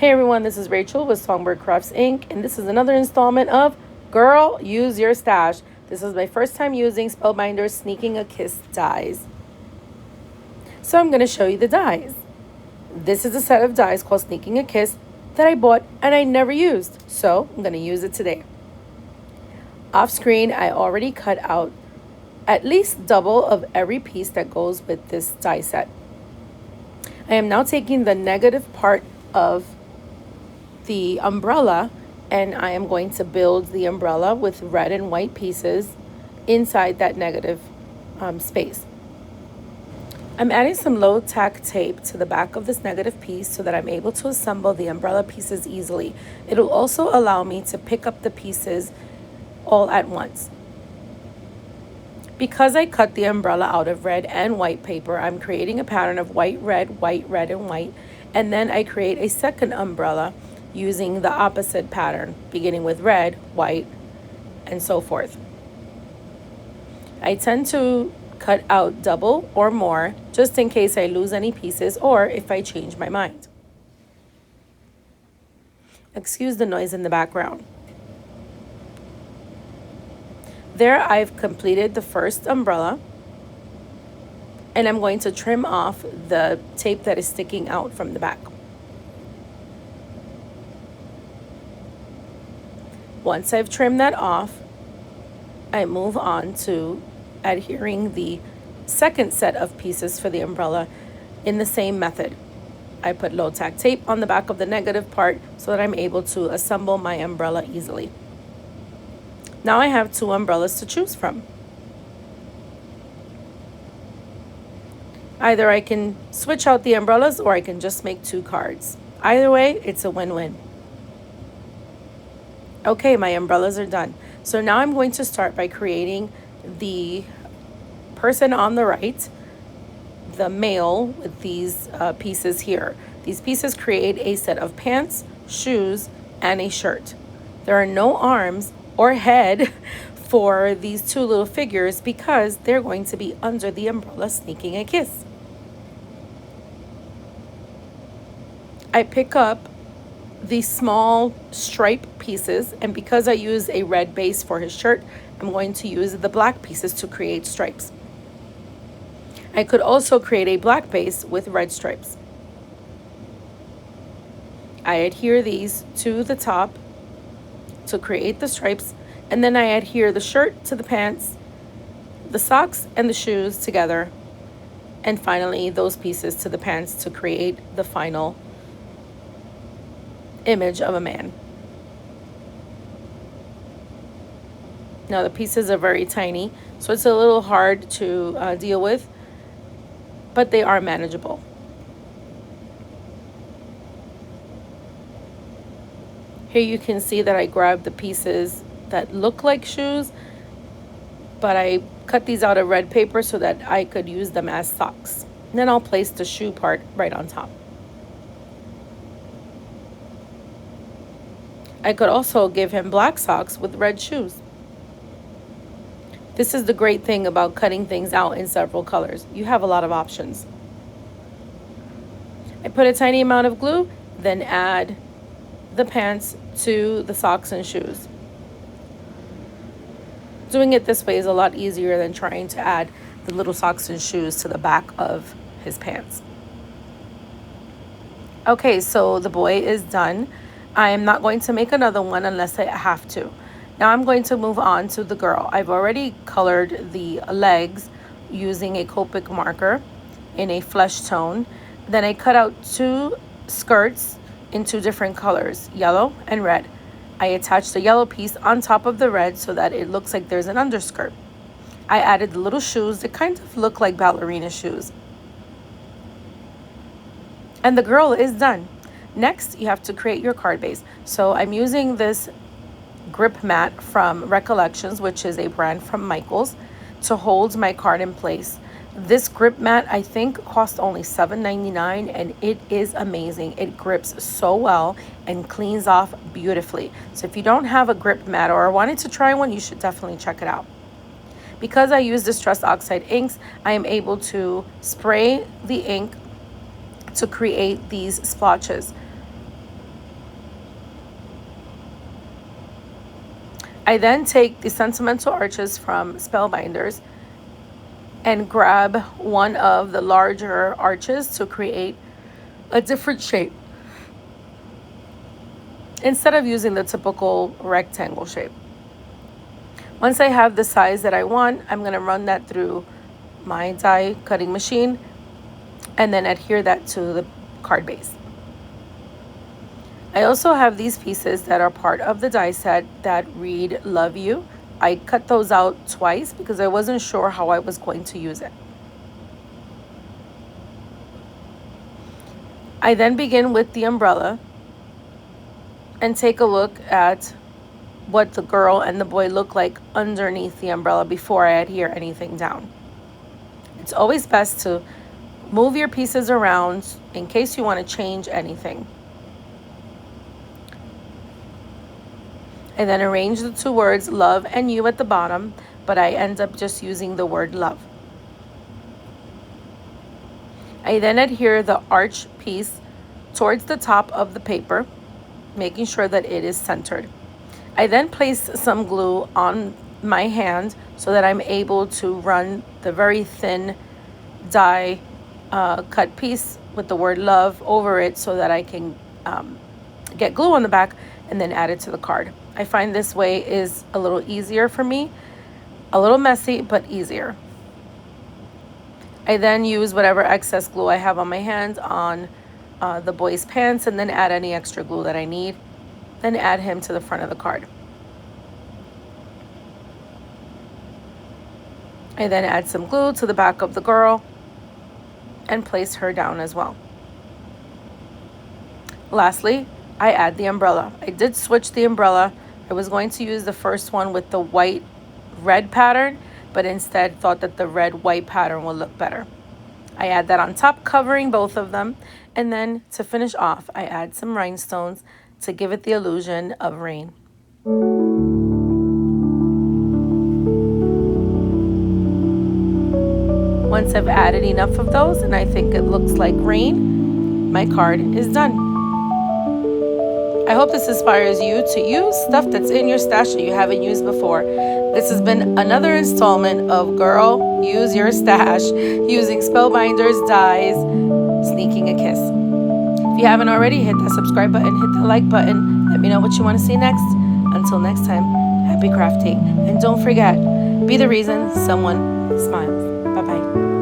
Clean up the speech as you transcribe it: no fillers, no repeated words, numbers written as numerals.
Hey everyone, this is Rachel with Songbird Crafts Inc. and this is another installment of Girl, Use Your Stash. This is my first time using Spellbinders Sneaking a Kiss dies. So I'm going to show you the dies. This is a set of dies called Sneaking a Kiss that I bought and I never used. So I'm going to use it today. Off screen, I already cut out at least double of every piece that goes with this die set. I am now taking the negative part of the umbrella and I am going to build the umbrella with red and white pieces inside that negative space. I'm adding some low tack tape to the back of this negative piece so that I'm able to assemble the umbrella pieces easily. It'll also allow me to pick up the pieces all at once. Because I cut the umbrella out of red and white paper, I'm creating a pattern of white, red, and white, and then I create a second umbrella using the opposite pattern, beginning with red, white, and so forth. I tend to cut out double or more just in case I lose any pieces or if I change my mind. Excuse the noise in the background. There I've completed the first umbrella and I'm going to trim off the tape that is sticking out from the back. Once I've trimmed that off, I move on to adhering the second set of pieces for the umbrella in the same method. I put low tack tape on the back of the negative part so that I'm able to assemble my umbrella easily. Now I have two umbrellas to choose from. Either I can switch out the umbrellas or I can just make two cards. Either way, it's a win-win. Okay, my umbrellas are done. So now I'm going to start by creating the person on the right, the male with these pieces here. These pieces create a set of pants, shoes, and a shirt. There are no arms or head for these two little figures because they're going to be under the umbrella sneaking a kiss. I pick up these small stripe pieces, and because I use a red base for his shirt, I'm going to use the black pieces to create stripes. I could also create a black base with red stripes. I adhere these to the top to create the stripes, and then I adhere the shirt to the pants, the socks and the shoes together, and finally those pieces to the pants to create the final image of a man. Now the pieces are very tiny, so it's a little hard to deal with, but they are manageable. Here you can see that I grabbed the pieces that look like shoes, but I cut these out of red paper so that I could use them as socks. And then I'll place the shoe part right on top. I could also give him black socks with red shoes. This is the great thing about cutting things out in several colors. You have a lot of options. I put a tiny amount of glue, then add the pants to the socks and shoes. Doing it this way is a lot easier than trying to add the little socks and shoes to the back of his pants. Okay, so the boy is done. I am not going to make another one unless I have to. Now I'm going to move on to the girl. I've already colored the legs using a Copic marker in a flesh tone. Then I cut out two skirts in two different colors, yellow and red. I attached the yellow piece on top of the red so that it looks like there's an underskirt. I added the little shoes that kind of look like ballerina shoes. And the girl is done. Next, you have to create your card base. So I'm using this grip mat from Recollections, which is a brand from Michaels, to hold my card in place. This grip mat I think cost only $7.99 and it is amazing. It grips so well and cleans off beautifully. So if you don't have a grip mat or are wanting to try one, you should definitely check it out. Because I use Distress Oxide inks, I am able to spray the ink to create these splotches. I then take the Sentimental Arches from Spellbinders and grab one of the larger arches to create a different shape instead of using the typical rectangle shape. Once I have the size that I want, I'm going to run that through my die cutting machine and then adhere that to the card base. I also have these pieces that are part of the die set that read Love You. I cut those out twice because I wasn't sure how I was going to use it. I then begin with the umbrella and take a look at what the girl and the boy look like underneath the umbrella before I adhere anything down. It's always best to move your pieces around in case you want to change anything. I then arrange the two words love and you at the bottom, but I end up just using the word love. I then adhere the arch piece towards the top of the paper, making sure that it is centered. I then place some glue on my hand so that I'm able to run the very thin die cut piece with the word love over it so that I can get glue on the back and then add it to the card. I find this way is a little easier for me, a little messy, but easier. I then use whatever excess glue I have on my hand on the boy's pants and then add any extra glue that I need. Then add him to the front of the card. I then add some glue to the back of the girl and place her down as well. Lastly, I add the umbrella. I did switch the umbrella. I was going to use the first one with the white red pattern, but instead thought that the red white pattern would look better. I add that on top, covering both of them. And then to finish off, I add some rhinestones to give it the illusion of rain. Once I've added enough of those and I think it looks like rain, my card is done. I hope this inspires you to use stuff that's in your stash that you haven't used before. This has been another installment of Girl, Use Your Stash, using Spellbinders dies, Sneaking a Kiss. If you haven't already, hit that subscribe button, hit the like button. Let me know what you want to see next. Until next time, happy crafting. And don't forget, be the reason someone smiles. Bye-bye.